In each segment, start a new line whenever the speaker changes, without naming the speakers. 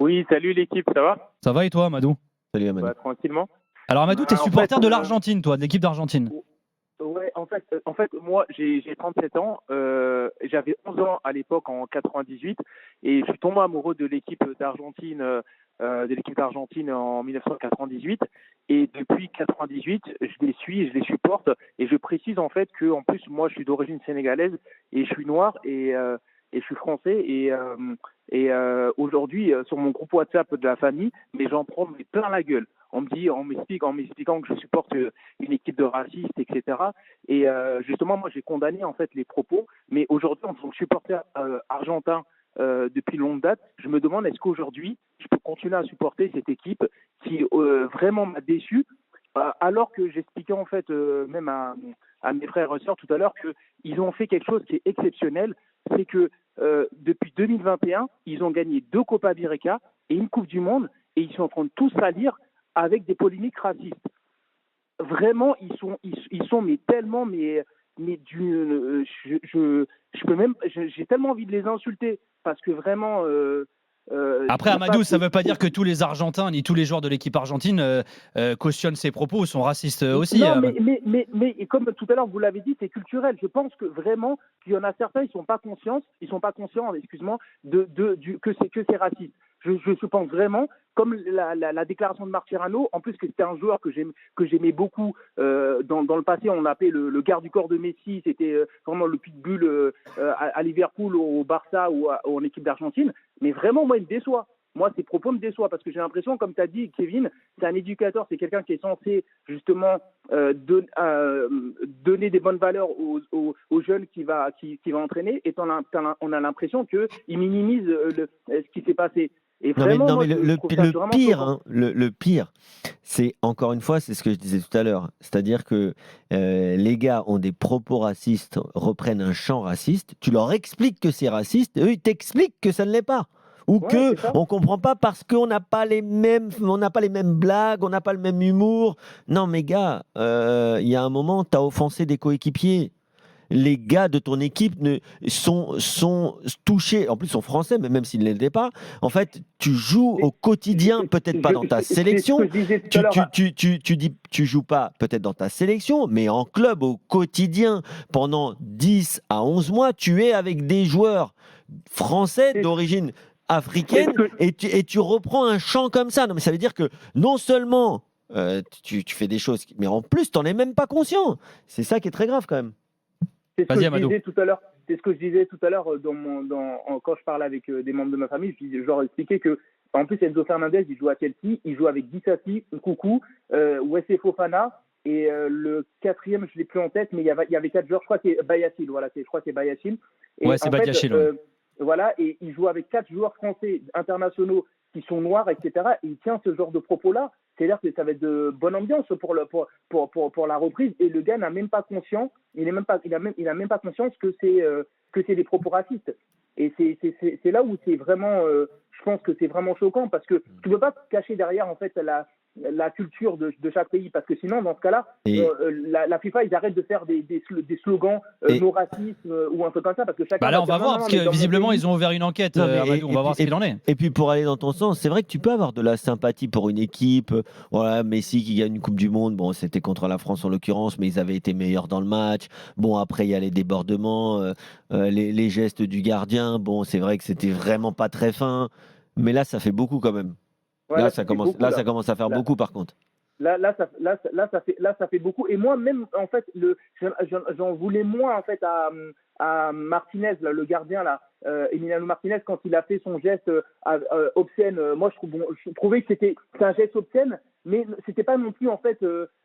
Oui, salut l'équipe, ça va?
Ça va et toi, Amadou?
Salut Amadou.
Tranquillement.
Alors, Amadou, t'es
En fait,
supporter de l'Argentine, toi, de l'équipe d'Argentine.
ouais, en fait, moi, j'ai 37 ans. J'avais 11 ans à l'époque en 98 et je suis tombé amoureux de l'équipe d'Argentine en 1998. Et depuis 98, je les suis, je les supporte. Et je précise en fait que, en plus, moi, je suis d'origine sénégalaise et je suis noir et je suis français. Aujourd'hui, sur mon groupe WhatsApp de la famille, mais j'en prends plein la gueule. En m'expliquant que je supporte une équipe de racistes, etc. Et justement, moi, j'ai condamné en fait les propos. Mais aujourd'hui, en tant que supporter argentin depuis longue date, je me demande est-ce qu'aujourd'hui, je peux continuer à supporter cette équipe qui vraiment m'a déçu, alors que j'expliquais en fait même à mes frères et sœurs tout à l'heure qu'ils ont fait quelque chose qui est exceptionnel, c'est que depuis 2021, ils ont gagné 2 Copa América et une Coupe du Monde, et ils sont en train de tout salir avec des polémiques racistes. Vraiment, ils sont mais tellement, je peux même, j'ai tellement envie de les insulter parce que vraiment.
Après, Amadou, ça ne veut pas dire que tous les Argentins ni tous les joueurs de l'équipe argentine cautionnent ces propos ou sont racistes aussi.
Non, mais comme tout à l'heure vous l'avez dit, c'est culturel. Je pense que vraiment qu'il y en a certains, ils sont pas conscients, excuse-moi, que c'est raciste. Je pense vraiment, comme la déclaration de Mascherano, en plus que c'était un joueur que j'aimais beaucoup dans le passé, on l'appelait le garde du corps de Messi, c'était vraiment le pitbull à Liverpool, au Barça ou en équipe d'Argentine. Mais vraiment, moi, il me déçoit. Moi, ces propos me déçoivent parce que j'ai l'impression, comme tu as dit, Kevin, c'est un éducateur, c'est quelqu'un qui est censé justement donner des bonnes valeurs aux jeunes qui va entraîner. Et on a l'impression qu'il minimise ce qui s'est passé. Et vraiment,
non, mais
je trouve ça vraiment choquant.
le pire, c'est encore une fois, c'est ce que je disais tout à l'heure. C'est-à-dire que les gars ont des propos racistes, reprennent un chant raciste, tu leur expliques que c'est raciste, et eux, ils t'expliquent que ça ne l'est pas. Ou
Ouais,
que
c'est ça.
on comprend pas parce qu'on n'a pas les mêmes, on n'a pas les mêmes blagues, on n'a pas le même humour. Non, mais gars, il y a un moment, tu as offensé des coéquipiers. Les gars de ton équipe sont touchés, en plus ils sont français, mais même s'ils ne l'étaient pas, en fait, tu joues au quotidien, peut-être pas dans ta
C'est ce que
sélection,
je disais tout à l'heure.
tu dis, tu joues pas peut-être dans ta sélection, mais en club, au quotidien, pendant 10 à 11 mois, tu es avec des joueurs français
C'est
d'origine
c'est
africaine
ce que
et tu reprends un chant comme ça. Non, mais ça veut dire que non seulement tu fais des choses, mais en plus, tu n'en es même pas conscient. C'est ça qui est très grave quand même.
C'est ce que
Vas-y,
je
Amadou.
disais tout à l'heure. C'est ce que je disais tout à l'heure quand je parlais avec des membres de ma famille. Je leur expliquais que, en plus, Enzo Fernandez, il joue à Chelsea, il joue avec Dissasi, Nkoukou, Wesley Fofana, et le quatrième, je ne l'ai plus en tête, mais il y avait 4 joueurs. Je crois que c'est Bayacil. Voilà, je crois que c'est Bayacil. Et
Ouais, c'est
en fait,
Badiachil. Ouais.
voilà, et il joue avec 4 joueurs français internationaux qui sont noirs, etc. Et il tient ce genre de propos-là. C'est-à-dire que ça va être de bonne ambiance pour la reprise. Et le gars n'a même pas conscience, il a même pas conscience que c'est des propos racistes. Et c'est là où c'est vraiment, je pense que c'est vraiment choquant parce que tu ne peux pas te cacher derrière en fait la culture de chaque pays, parce que sinon dans ce cas-là
Et,
la FIFA ils arrêtent de faire des slogans
et,
no racisme ou un truc comme ça, parce que chacun
Bah là,
va
on
dire
va
non
voir,
non non
parce
mais
que
dans mon
visiblement,
pays.
ils ont ouvert une enquête,
non, mais
Amadou. On va voir ce qu'il en est.
et puis pour aller dans ton sens, c'est vrai que tu peux avoir de la sympathie pour une équipe. Voilà, Messi qui gagne une Coupe du Monde, bon, c'était contre la France en l'occurrence, mais ils avaient été meilleurs dans le match. Bon, après, il y a les débordements, les gestes du gardien. Bon, c'est vrai que c'était vraiment pas très fin. Mais là, ça fait beaucoup quand même.
Voilà, ça fait beaucoup
Ça commence à faire
là.
beaucoup par contre.
Ça fait beaucoup. Et moi, même, en fait, j'en voulais moins, en fait, à Martinez, là, le gardien, là, Emiliano Martinez, quand il a fait son geste obscène. Moi, je trouvais que c'était un geste obscène, mais c'était pas non plus, en fait,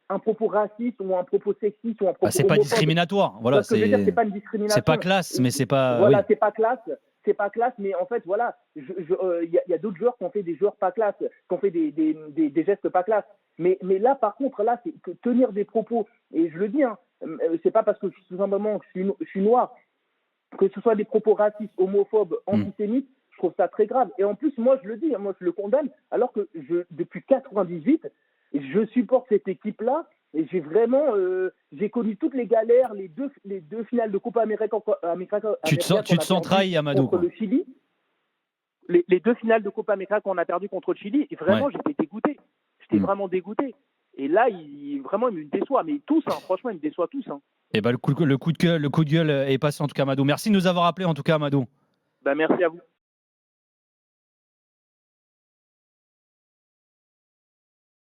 un propos raciste ou un propos sexiste ou un
Bah,
propos
c'est pas
homophobe.
discriminatoire. Voilà,
Parce que je veux dire, c'est pas une
c'est pas
discrimination.
classe, mais c'est pas.
Voilà,
Oui.
c'est pas classe. C'est pas classe, mais en fait, voilà, y a d'autres joueurs qui ont fait des joueurs pas classe, qui ont fait des gestes pas classe. Mais là, par contre, là, c'est que tenir des propos, et je le dis, hein, c'est pas parce que tout simplement je suis noir, que ce soit des propos racistes, homophobes, antisémites, je trouve ça très grave. Et en plus, moi, je le dis, hein, moi, je le condamne, alors que depuis 98, je supporte cette équipe-là. Et j'ai connu toutes les galères, les deux finales de Copa América
Tu te sens trahi, Amadou,
contre
quoi.
le Chili. les 2 finales de Copa América qu'on a perdu contre le Chili, et vraiment, j'étais dégoûté. J'étais vraiment dégoûté. Et là, vraiment, il me déçoit. Mais tous, franchement, il me déçoit tous.
Et le coup de gueule est passé en tout cas, Amadou. Merci de nous avoir appelé en tout cas, Amadou.
Merci à vous.